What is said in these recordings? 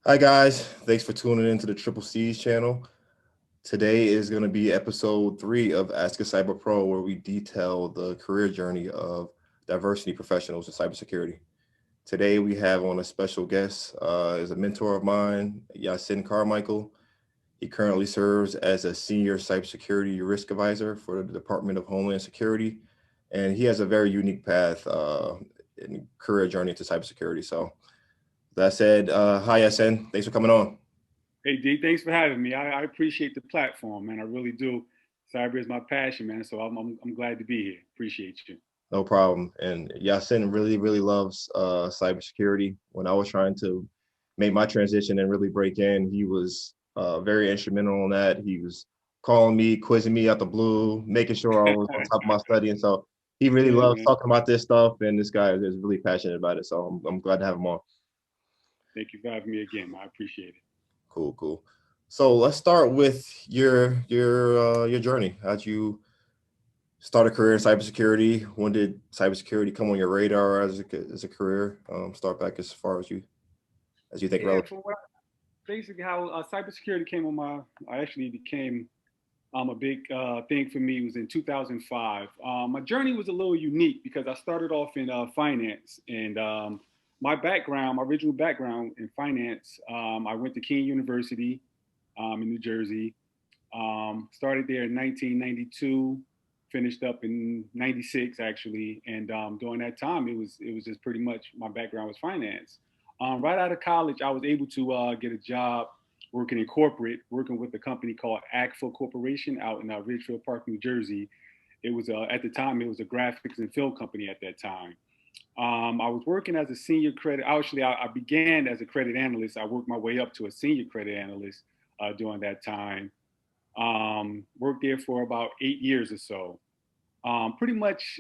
Hi guys, thanks for tuning into the Triple C's channel. Today is going to be episode 3 of Ask a Cyber Pro, where we detail the career journey of diversity professionals in cybersecurity. Today we have on a special guest, is a mentor of mine, Yasin Carmichael. He currently serves as a senior cybersecurity risk advisor for the Department of Homeland Security, and he has a very unique path in career journey into cybersecurity. So that said, hi Yasin, thanks for coming on. Hey D, thanks for having me. I appreciate the platform, man. I really do. Cyber is my passion, man. So I'm glad to be here. Appreciate you. No problem. And Yasin really loves cybersecurity. When I was trying to make my transition and really break in, he was very instrumental in that. He was calling me, quizzing me out the blue, making sure I was on top of my study. And so he really Yeah, loves man. talking about this stuff. And this guy is really passionate about it. So I'm glad to have him on. Thank you for having me again. I appreciate it. Cool. So let's start with your journey. How'd you start a career in cybersecurity? When did cybersecurity come on your radar as a career? Start back as far as you think Yeah, relevant. basically how cybersecurity came on my, I actually became a big thing for me was in 2005. My journey was a little unique because I started off in finance and my background, my original background in finance, I went to King University in New Jersey. Started there in 1992, finished up in '96 actually, and during that time, it was just pretty much my background was finance. Right out of college, I was able to get a job working in corporate, working with a company called AGFA Corporation out in Ridgefield Park, New Jersey. It was at the time it was a graphics and film company at that time. I was working as a senior credit. Actually, I began as a credit analyst. I worked my way up to a senior credit analyst during that time. Worked there for about 8 years or so. Pretty much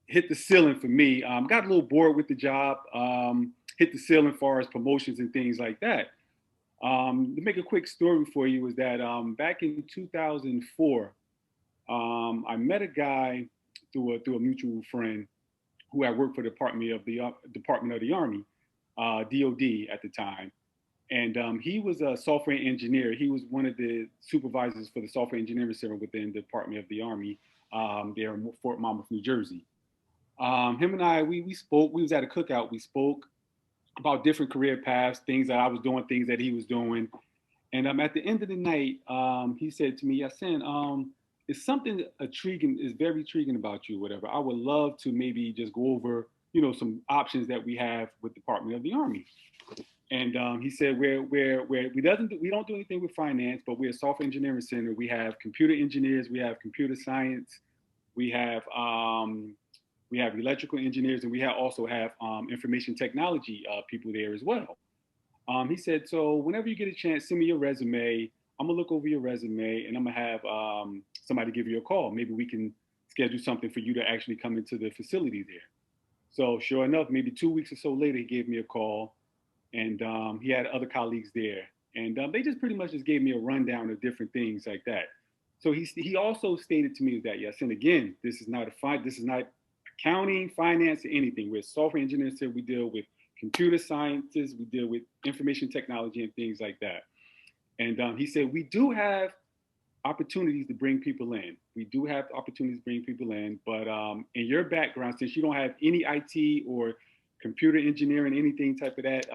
hit the ceiling for me. Got a little bored with the job. Hit the ceiling as far as promotions and things like that. To make a quick story for you is that back in 2004, I met a guy through a mutual friend who had worked for the Department of the Army, DoD at the time, and he was a software engineer. He was one of the supervisors for the software engineering center within the Department of the Army there in Fort Monmouth, New Jersey. Him and I, we spoke. We was at a cookout. We spoke about different career paths, things that I was doing, things that he was doing. And at the end of the night, he said to me, Yasin, it's something intriguing, is very intriguing about you, whatever. I would love to maybe just go over, some options that we have with the Department of the Army. And he said, we don't do anything with finance, but we're a software engineering center. We have computer engineers, we have computer science, we have electrical engineers, and we also have information technology people there as well. He said, so whenever you get a chance, send me your resume. I'm gonna look over your resume, and I'm gonna have somebody give you a call. Maybe we can schedule something for you to actually come into the facility there. So sure enough, maybe 2 weeks or so later, he gave me a call, and he had other colleagues there, and they just pretty much just gave me a rundown of different things like that. So he also stated to me that yes, and again, this is not accounting, finance, or anything. We're software engineers here. We deal with computer scientists, we deal with information technology and things like that. And he said we do have opportunities to bring people in. We do have opportunities to bring people in, but in your background, since you don't have any IT or computer engineering, anything type of that,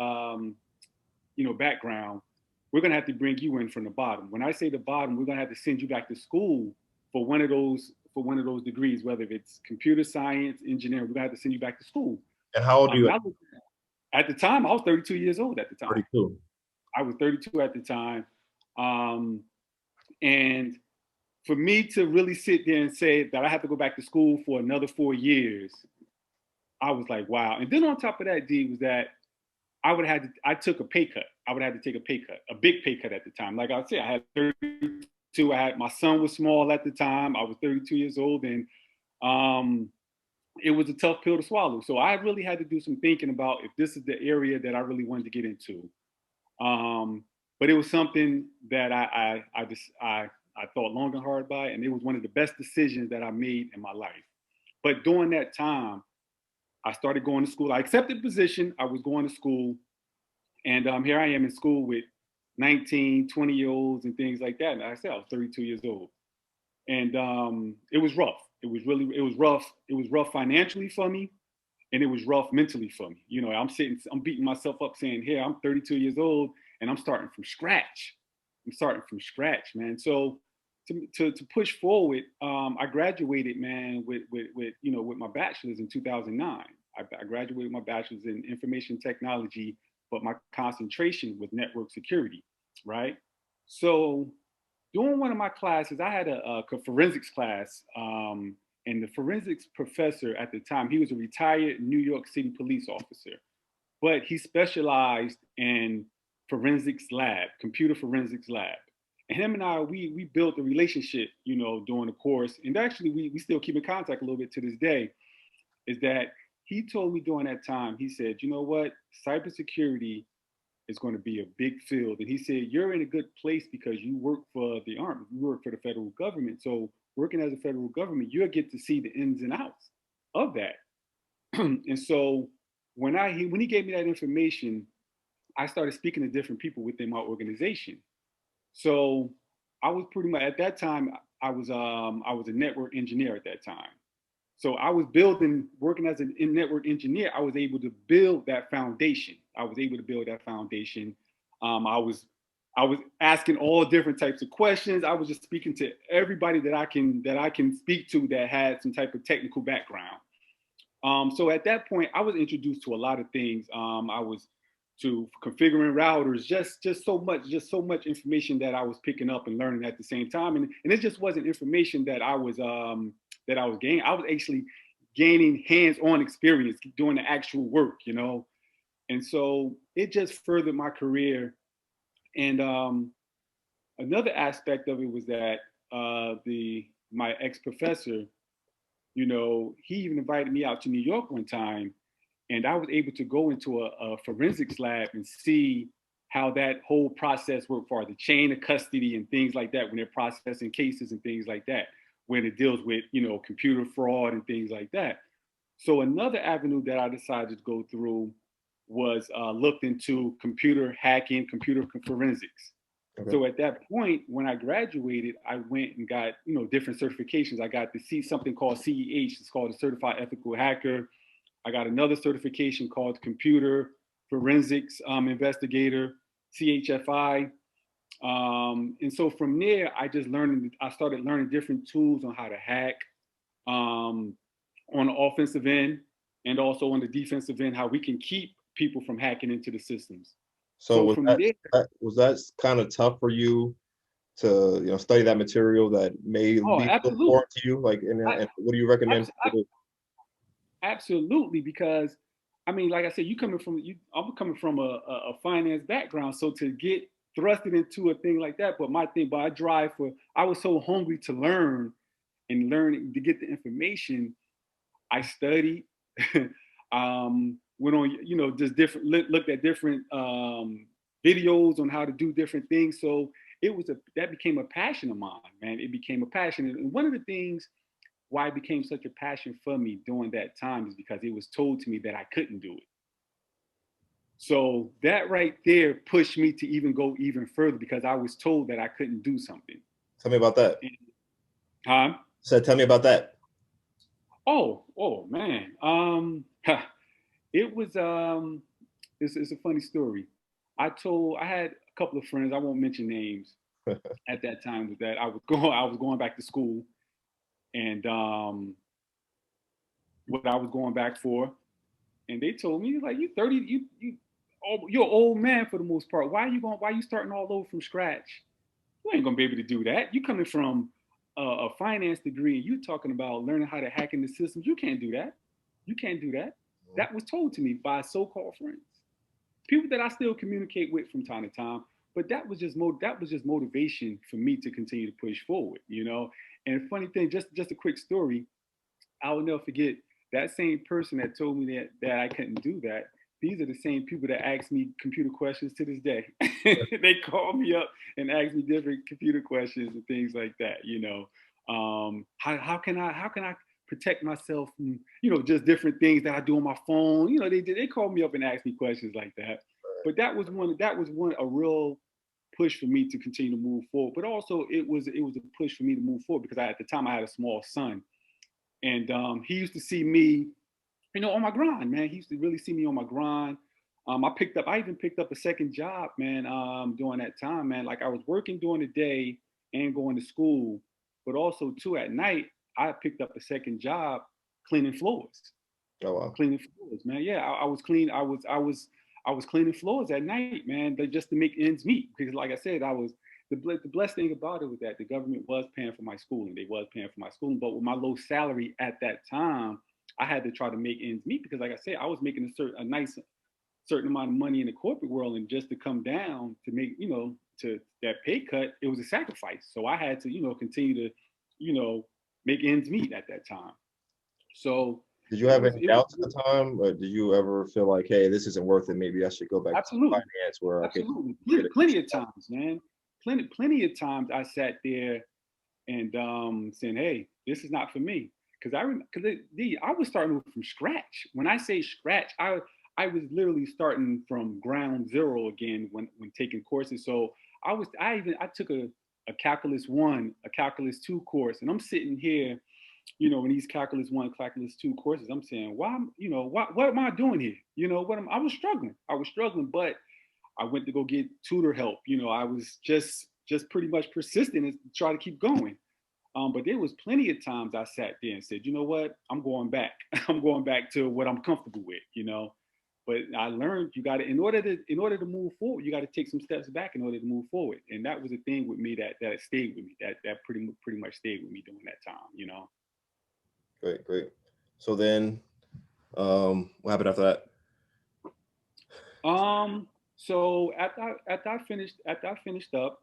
background, we're gonna have to bring you in from the bottom. When I say the bottom, we're gonna have to send you back to school for one of those degrees, whether it's computer science, engineering. We're gonna have to send you back to school. And how old are you? At the time, I was 32 years old at the time. 32. I was 32 at the time. Um, and for me to really sit there and say that I have to go back to school for another 4 years, I was like, wow. And then on top of that, D, was that I took a pay cut. I would have to take a pay cut, a big pay cut at the time. Like I said, I had 32. My son was small at the time. I was 32 years old, and um, it was a tough pill to swallow. So I really had to do some thinking about if this is the area that I really wanted to get into. Um, but it was something that I thought long and hard by, and it was one of the best decisions that I made in my life. But during that time, I started going to school. I accepted the position. I was going to school, And here I am in school with 19, 20-year-olds and things like that. And like I said, I was 32 years old. And it was rough. It was rough. It was rough financially for me, and it was rough mentally for me. You know, I'm beating myself up saying, here, I'm 32 years old and I'm starting from scratch. I'm starting from scratch, man. So to push forward, I graduated, man, with my bachelor's in 2009. I graduated with my bachelor's in information technology, but my concentration was network security, right? So during one of my classes, I had a forensics class, and the forensics professor at the time, he was a retired New York City police officer, but he specialized in forensics lab, computer forensics lab. And him and I, we built a relationship, you know, during the course, and actually we still keep in contact a little bit to this day. Is that he told me during that time, he said, you know what, cybersecurity is going to be a big field. And he said, you're in a good place because you work for the Army, you work for the federal government. So working as a federal government, you'll get to see the ins and outs of that. And so when he gave me that information, I started speaking to different people within my organization. So I was pretty much at that time, I was a network engineer at that time. So I was working as a network engineer, I was able to build that foundation. I was able to build that foundation. I was asking all different types of questions. I was just speaking to everybody that I can speak to that had some type of technical background. So at that point, I was introduced to a lot of things. I was to configuring routers, just so much information that I was picking up and learning at the same time. And it just wasn't information that I was gaining. I was actually gaining hands-on experience doing the actual work, you know. And so it just furthered my career. And another aspect of it was that my ex-professor, you know, he even invited me out to New York one time, and I was able to go into a forensics lab and see how that whole process worked for the chain of custody and things like that when they're processing cases and things like that, when it deals with, you know, computer fraud and things like that. So another avenue that I decided to go through was looked into computer hacking, computer forensics. Okay. So at that point, when I graduated, I went and got, you know, different certifications. I got to see something called CEH. It's called a Certified Ethical Hacker. I got another certification called Computer Forensics Investigator, CHFI. And so from there, I started learning different tools on how to hack on the offensive end and also on the defensive end, how we can keep people from hacking into the systems. So was from that, there, was that kind of tough for you to, you know, study that material that may oh, be a little absolutely. foreign to you? Like, I, and what do you recommend I, people do? Absolutely, because I mean, like I said, I'm coming from a finance background, so to get thrusted into a thing like that, but I was so hungry to learn and learn to get the information. I studied, went on, you know, just looked at different videos on how to do different things. So that became a passion of mine, man. It became a passion, and one of the things why it became such a passion for me during that time is because it was told to me that I couldn't do it. So that right there pushed me to even go even further because I was told that I couldn't do something. Tell me about that. Huh? Tell me about that. Oh man. It was it's a funny story. I had a couple of friends, I won't mention names at that time, with that I was going back to school, and what I was going back for. And they told me, like, you 30, you're an old man for the most part. Why are you starting all over from scratch? You ain't gonna be able to do that. You coming from a finance degree and you talking about learning how to hack in the systems. You can't do that. You can't do that. That was told to me by so-called friends, people that I still communicate with from time to time. But that was just motivation for me to continue to push forward, you know. And funny thing, just a quick story, I will never forget that same person that told me that I couldn't do that. These are the same people that ask me computer questions to this day. They call me up and ask me different computer questions and things like that. You know, how can I protect myself from, you know, just different things that I do on my phone. You know, they call me up and ask me questions like that. But that was a real push for me to continue to move forward. But also it was a push for me to move forward because at the time I had a small son, and he used to see me, on my grind, man. He used to really see me on my grind. I even picked up a second job, man, during that time, man. Like I was working during the day and going to school, but also too at night, I picked up a second job cleaning floors. Oh wow. Cleaning floors, man. Yeah, I was cleaning floors at night, man, just to make ends meet. Because like I said, the blessed thing about it was that the government was paying for my schooling. They was paying for my schooling, but with my low salary at that time, I had to try to make ends meet because, like I said, I was making a nice certain amount of money in the corporate world, and just to come down to make, to that pay cut, it was a sacrifice. So I had to, continue to, make ends meet at that time. So did you have any doubts at the time, or did you ever feel like, hey, this isn't worth it, maybe I should go back to finance where absolutely. I could plenty of times, man. Plenty of times I sat there and saying, hey, this is not for me. Because I was starting from scratch. When I say scratch, I was literally starting from ground zero again when taking courses. So I took a calculus 1, a calculus 2 course, and I'm sitting here, in these calculus 1, calculus 2 courses, I'm saying, why, what am I doing here? I was struggling, but I went to go get tutor help. I was just pretty much persistent and try to keep going. But there was plenty of times I sat there and said, you know what, I'm going back. I'm going back to what I'm comfortable with, But I learned you got to, in order to move forward, you got to take some steps back in order to move forward. And that was a thing with me that stayed with me, that pretty much stayed with me during that time, Great. So then, what happened after that? So after I finished up,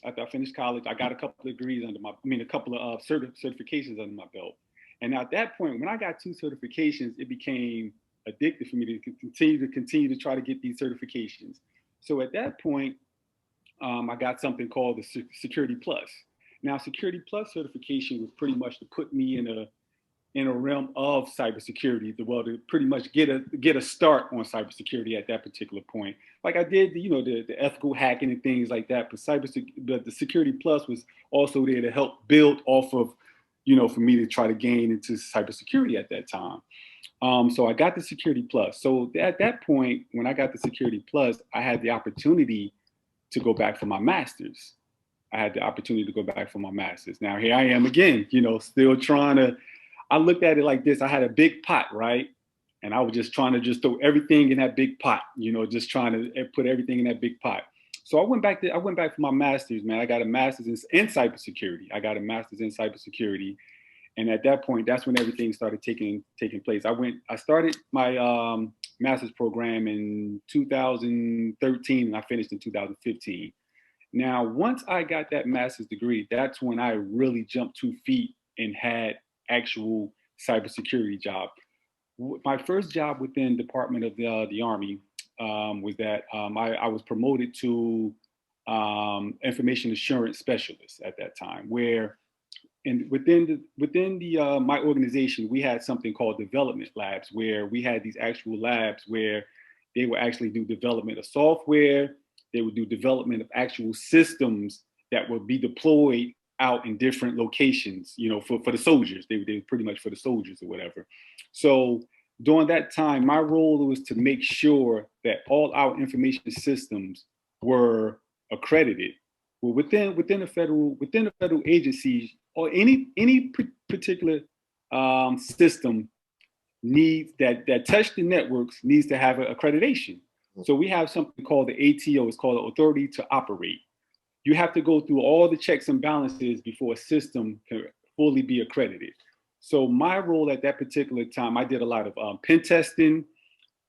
after I finished college, I got a couple of degrees a couple of certifications under my belt. And at that point, when I got 2 certifications, it became addictive for me to continue to try to get these certifications. So at that point, I got something called the Security Plus. Now, Security Plus certification was pretty much to put me in a realm of cybersecurity, to pretty much get a start on cybersecurity at that particular point. Like I did, the ethical hacking and things like that. But the Security Plus was also there to help build off of, for me to try to gain into cybersecurity at that time. So I got the Security Plus. So at that point, when I got the Security Plus, I had the opportunity to go back for my master's. Now here I am again, still trying to. I looked at it like this. I had a big pot, right? And I was just trying to throw everything in that big pot, just trying to put everything in that big pot. So I went back for my master's, man. I got a master's in cybersecurity. And at that point, that's when everything started taking place. I started my master's program in 2013, and I finished in 2015. Now, once I got that master's degree, that's when I really jumped 2 feet and had actual cybersecurity job. My first job within Department of the Army was that I was promoted to information assurance specialist at that time, where within my organization, we had something called development labs, where we had these actual labs where they would actually do development of software. They would do development of actual systems that would be deployed out in different locations, for the soldiers. They were pretty much for the soldiers or whatever. So during that time, my role was to make sure that all our information systems were accredited. Well, within the federal agencies, or any particular system needs that touch the networks needs to have an accreditation. So we have something called the ATO. It's called the Authority to Operate. You have to go through all the checks and balances before a system can fully be accredited. So my role at that particular time, I did a lot of pen testing.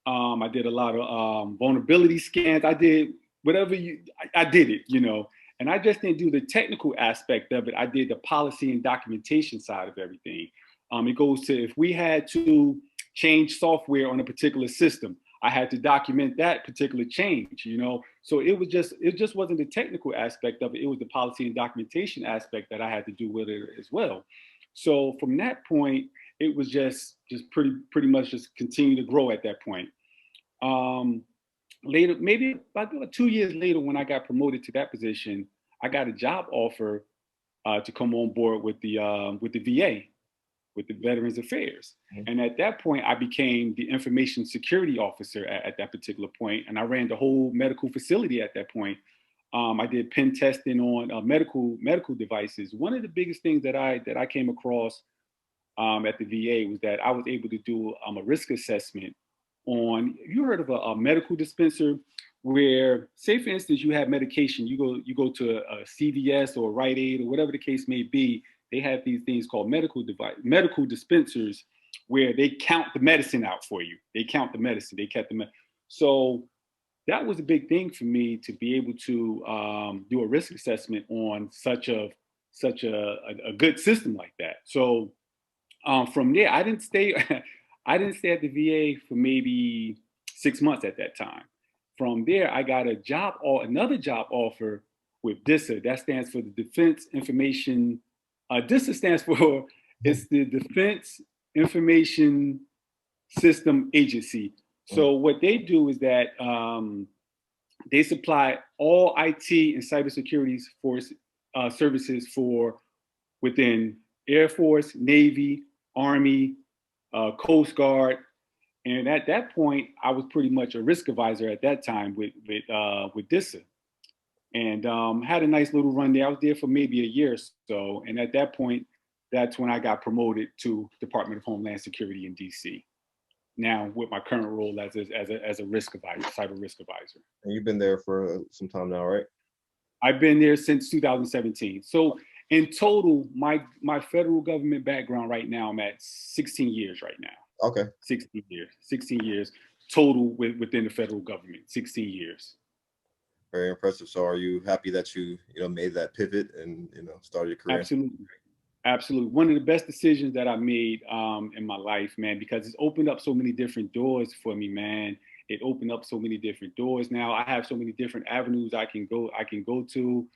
I did a lot of vulnerability scans. I did whatever I did it, And I just didn't do the technical aspect of it. I did the policy and documentation side of everything. It goes to, if we had to change software on a particular system, I had to document that particular change, So it just wasn't the technical aspect of it. It was the policy and documentation aspect that I had to do with it as well. So from that point, it was just pretty much just continue to grow at that point. later, maybe about 2 years later, when I got promoted to that position, I got a job offer to come on board with the VA, with the Veterans Affairs. Mm-hmm. And at that point, I became the information security officer at that particular point, and I ran the whole medical facility at that point. I did pen testing on medical devices. One of the biggest things that I came across at the VA was that I was able to do a risk assessment on. You heard of a medical dispenser where, say for instance, you have medication, you go to a CVS or Rite Aid or whatever the case may be. They have these things called medical dispensers where they count the medicine out for you. They count the medicine. They kept the medicine. So that was a big thing for me to be able to do a risk assessment on such a good system like that. So from there, I didn't stay at the VA for maybe 6 months at that time. From there, I got another job offer with DISA. That stands for the Defense Information. DISA stands for, it's the Defense Information System Agency. So what they do is that they supply all IT and cybersecurity services for within Air Force, Navy, Army, Coast Guard. And at that point, I was pretty much a risk advisor at that time with DISA, and had a nice little run there. I was there for maybe a year or so, and at that point, that's when I got promoted to Department of Homeland Security in DC. Now, with my current role as a risk advisor, cyber risk advisor. And you've been there for some time now, right? I've been there since 2017. So in total, my federal government background right now, I'm at 16 years right now. Okay. 16 years total within the federal government, 16 years. Very impressive. So are you happy that you made that pivot and, started your career? Absolutely. One of the best decisions that I made in my life, man, because it's opened up so many different doors for me, man. It opened up so many different doors. Now I have so many different avenues I can go to.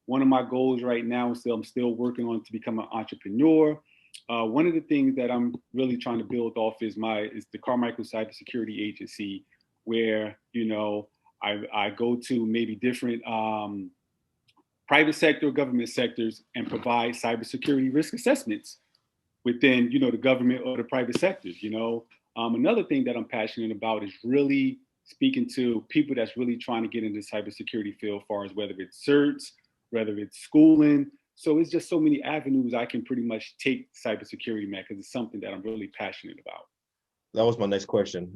One of my goals right now is I'm still working on to become an entrepreneur. One of the things that I'm really trying to build off is the Carmichael Cybersecurity Agency, where I go to maybe different private sector, government sectors, and provide cybersecurity risk assessments within the government or the private sectors. Another thing that I'm passionate about is really speaking to people that's really trying to get into the cybersecurity field, as far as whether it's certs, whether it's schooling. So it's just so many avenues I can pretty much take cybersecurity, man, because it's something that I'm really passionate about. That was my next question.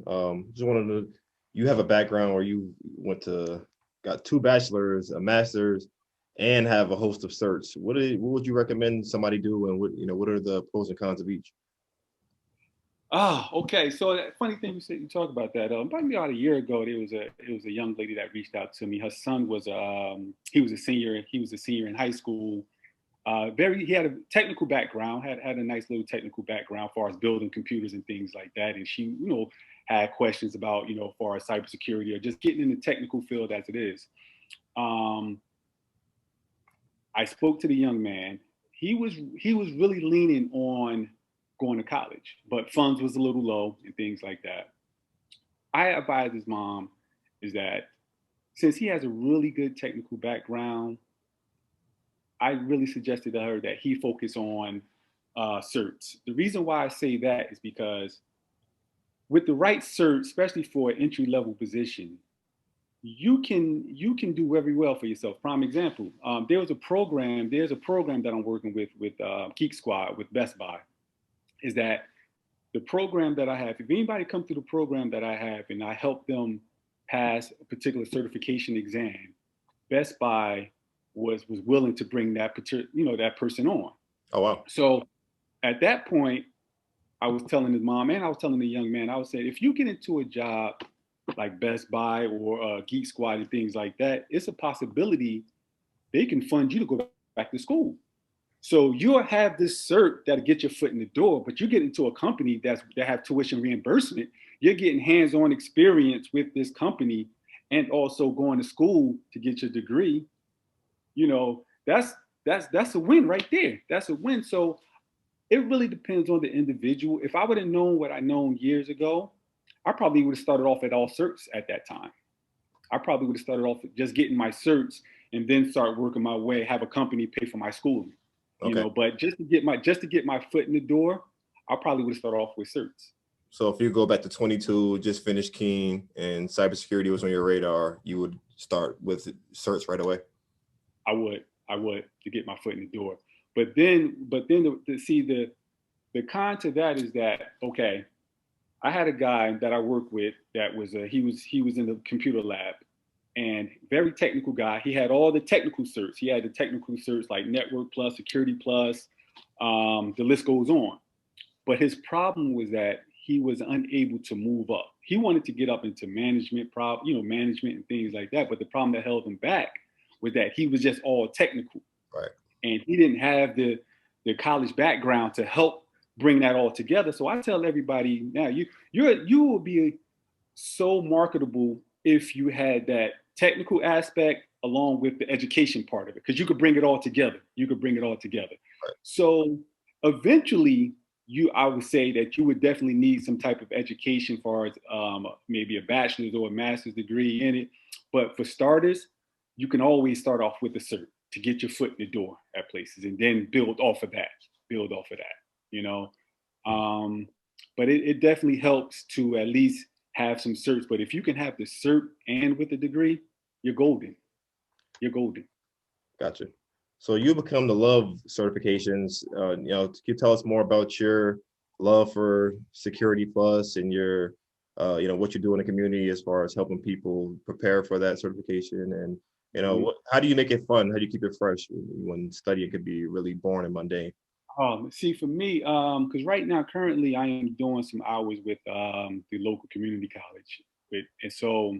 Just wanted to, you have a background where you got 2 bachelors, a master's, and have a host of certs. What would you recommend somebody do, and what are the pros and cons of each? Okay. So that funny thing you talk about that. About a year ago, there was a young lady that reached out to me. Her son was he was a senior in high school. He had a technical background, had a nice little technical background as far as building computers and things like that. And she, had questions about, as far as cybersecurity or just getting in the technical field as it is. I spoke to the young man. He was really leaning on going to college, but funds was a little low and things like that. I advised his mom is that since he has a really good technical background, I really suggested to her that he focus on certs. The reason why I say that is because with the right cert, especially for an entry-level position, you can do very well for yourself. Prime example, there's a program that I'm working with Geek Squad with Best Buy. Is that the program that I have? If anybody comes through the program that I have and I help them pass a particular certification exam, Best Buy was willing to bring that that person on. Oh wow! So at that point, I was telling his mom and I was telling the young man, I was saying, if you get into a job like Best Buy or Geek Squad and things like that, it's a possibility they can fund you to go back to school. So you'll have this cert that'll get your foot in the door, but you get into a company that have tuition reimbursement. You're getting hands-on experience with this company and also going to school to get your degree. That's a win right there. That's a win. So it really depends on the individual. If I would have known what I known years ago, I probably would have started off at all certs at that time. I probably would have started off just getting my certs and then start working my way, have a company pay for my schooling, you Okay. know. But just to get my foot in the door, I probably would have started off with certs. So if you go back to 22, just finished Keen, and cybersecurity was on your radar, you would start with certs right away. I would to get my foot in the door. But then to see the con to that is that, okay, I had a guy that I worked with that was he was in the computer lab, and very technical guy. He had all the technical certs. He had the technical certs like Network Plus, Security Plus, the list goes on. But his problem was that he was unable to move up. He wanted to get up into management, management and things like that. But the problem that held him back was that he was just all technical, Right. and he didn't have the college background to help bring that all together. So I tell everybody now, you will be so marketable if you had that technical aspect along with the education part of it, because you could bring it all together. Right. So eventually, I would say that you would definitely need some type of education, for maybe a bachelor's or a master's degree in it. But for starters, you can always start off with a cert to get your foot in the door at places, and then build off of that. You know. But it definitely helps to at least have some certs. But if you can have the cert and with the degree, you're golden. Gotcha. So you become the love certifications. Can you tell us more about your love for Security Plus and your, what you do in the community as far as helping people prepare for that certification, and how do you make it fun? How do you keep it fresh when studying could be really boring and mundane? See, for me, because right now, currently, I am doing some hours with the local community college, and so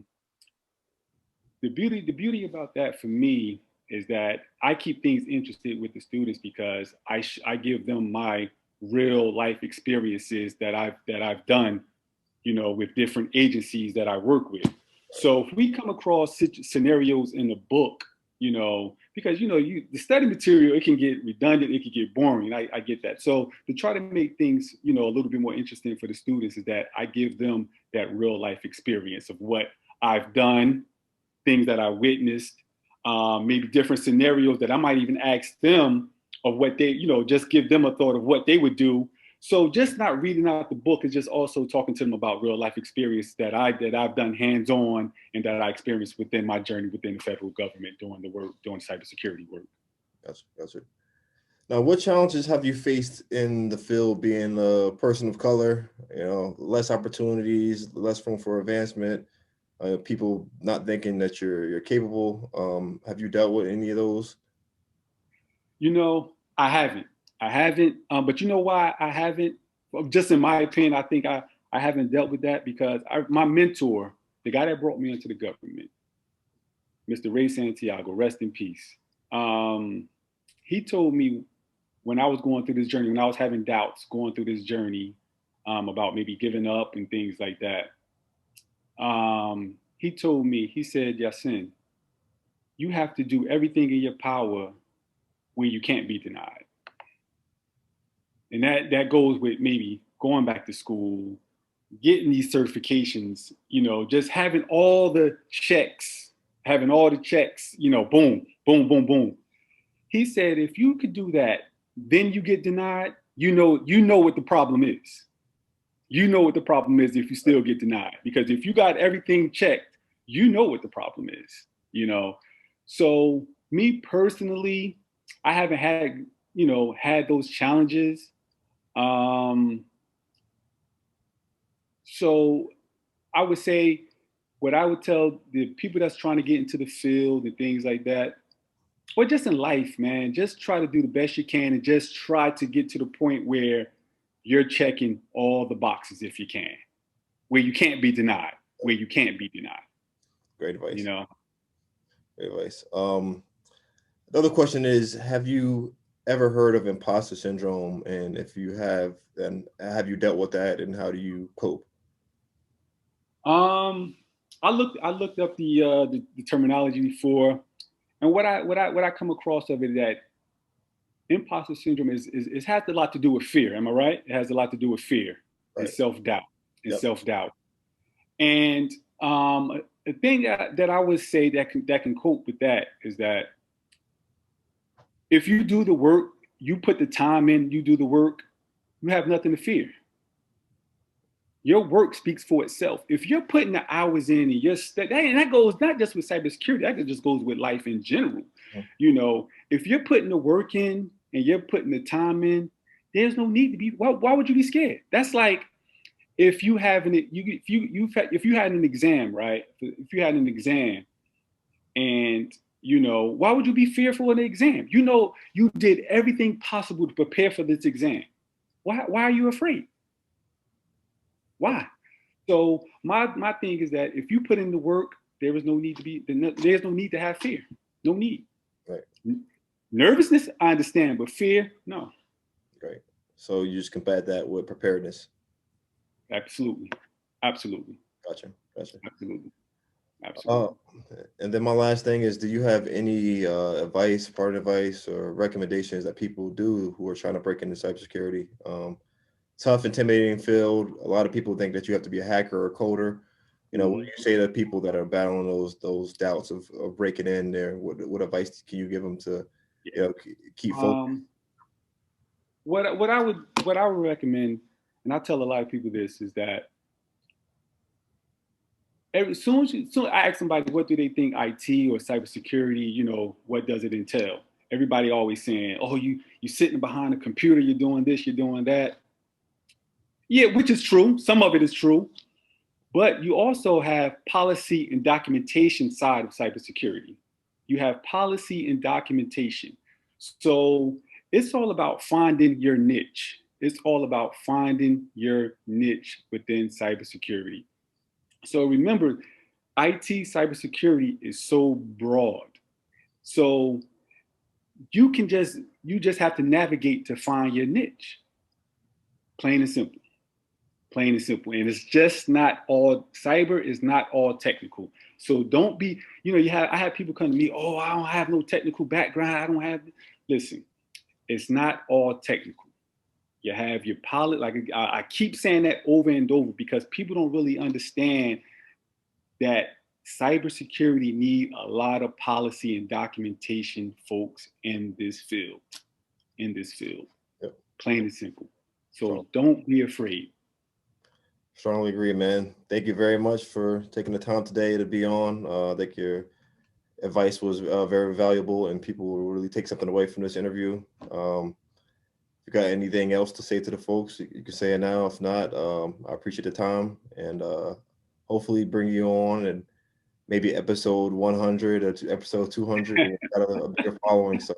the beauty about that for me is that I keep things interested with the students, because I give them my real life experiences that I've done, with different agencies that I work with. So if we come across scenarios in the book, because the study material, it can get redundant, it can get boring. I get that. So to try to make things a little bit more interesting for the students is that I give them that real life experience of what I've done, things that I witnessed, maybe different scenarios that I might even ask them of what they, just give them a thought of what they would do. So just not reading out the book is just also talking to them about real life experience that I've done hands-on and that I experienced within my journey within the federal government doing cybersecurity work. That's it. Now, what challenges have you faced in the field being a person of color? Less opportunities, less room for advancement, people not thinking that you're capable. Have you dealt with any of those? I haven't. But you know why I haven't? Just in my opinion, I think I haven't dealt with that because my mentor, the guy that brought me into the government, Mr. Ray Santiago, rest in peace. He told me when I was going through this journey, when I was having doubts going through this journey about maybe giving up and things like that. He told me, he said, Yasin, you have to do everything in your power where you can't be denied. And that goes with maybe going back to school, getting these certifications, just having all the checks, boom, boom, boom, boom. He said, if you could do that, then you get denied, you know what the problem is. You know what the problem is if you still get denied. Because if you got everything checked, you know what the problem is, So me personally, I haven't had those challenges. So I would say what I would tell the people that's trying to get into the field and things like that, or just in life, man, just try to do the best you can and just try to get to the point where you're checking all the boxes if you can, where you can't be denied, Great advice. Great advice. Another question is, have you ever heard of imposter syndrome? And if you have, then have you dealt with that and how do you cope? I looked up the terminology before, and what I come across of it that imposter syndrome is has a lot to do with fear. Am I right? It has a lot to do with fear and self-doubt. And the thing that I would say that can cope with that is that if you do the work, you put the time in, you do the work, you have nothing to fear. Your work speaks for itself. If you're putting the hours in and that goes not just with cybersecurity, that just goes with life in general. You know, if you're putting the work in and you're putting the time in, there's no need to be. Why would you be scared? That's like if you have if you had an exam, right? If you had an exam, and you know, why would you be fearful of the exam? You know, you did everything possible to prepare for this exam. Why are you afraid? Why? So my thing is that if you put in the work, there is no need to be. There's no need to have fear. No need. Right. Nervousness, I understand, but fear, no. Right. So you just combat that with preparedness. Absolutely. Absolutely. Gotcha. Absolutely. Absolutely. And then my last thing is, do you have any advice, part advice, or recommendations that people do who are trying to break into cybersecurity? Tough, intimidating field. A lot of people think that you have to be a hacker or a coder. You know, what do you say to people that are battling those doubts of breaking in there? What advice can you give them to, you know, keep focused? What I would recommend, and I tell a lot of people this, is that as soon as I ask somebody what do they think IT or cybersecurity, you know, what does it entail? Everybody always saying, oh, you're sitting behind a computer, you're doing this, you're doing that. Yeah, which is true. Some of it is true. But you also have policy and documentation side of cybersecurity. You have policy and documentation. So it's all about finding your niche. It's all about finding your niche within cybersecurity. So remember, IT cybersecurity is so broad. So you just have to navigate to find your niche. Plain and simple. Plain and simple. And it's just not all, cyber is not all technical. So don't be, you know, I have people come to me, oh, I don't have no technical background. I don't have, listen, it's not all technical. You have your pilot, like I keep saying that over and over because people don't really understand that cybersecurity need a lot of policy and documentation folks in this field. Yep. Plain and simple. So don't be afraid. Strongly agree, man. Thank you very much for taking the time today to be on. I think your advice was very valuable and people will really take something away from this interview. If you got anything else to say to the folks, you can say it now. If not, I appreciate the time and hopefully bring you on and maybe episode 100 or episode 200, and got a bigger following. So,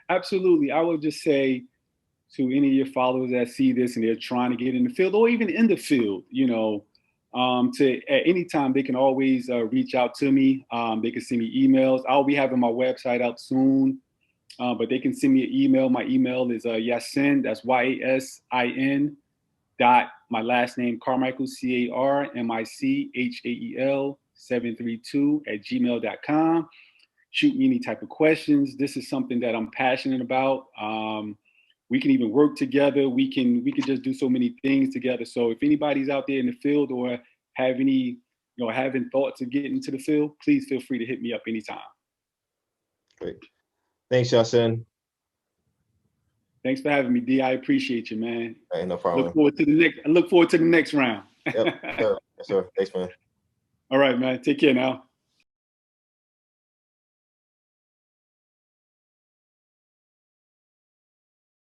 absolutely, I would just say to any of your followers that see this and they're trying to get in the field or even in the field, you know, at any time they can always reach out to me. They can send me emails. I'll be having my website out soon, but they can send me an email. My email is Yasin. That's YASIN. My last name Carmichael CARMICHAEL 732 @gmail.com. Shoot me any type of questions. This is something that I'm passionate about. We can even work together. We can just do so many things together. So if anybody's out there in the field or have any, you know, having thoughts of getting into the field, please feel free to hit me up anytime. Great. Thanks, Yasin. Thanks for having me, D. I appreciate you, man. Hey, no problem. I look forward to the next round. Yep, sure. Yes, sir. Thanks, man. All right, man. Take care now.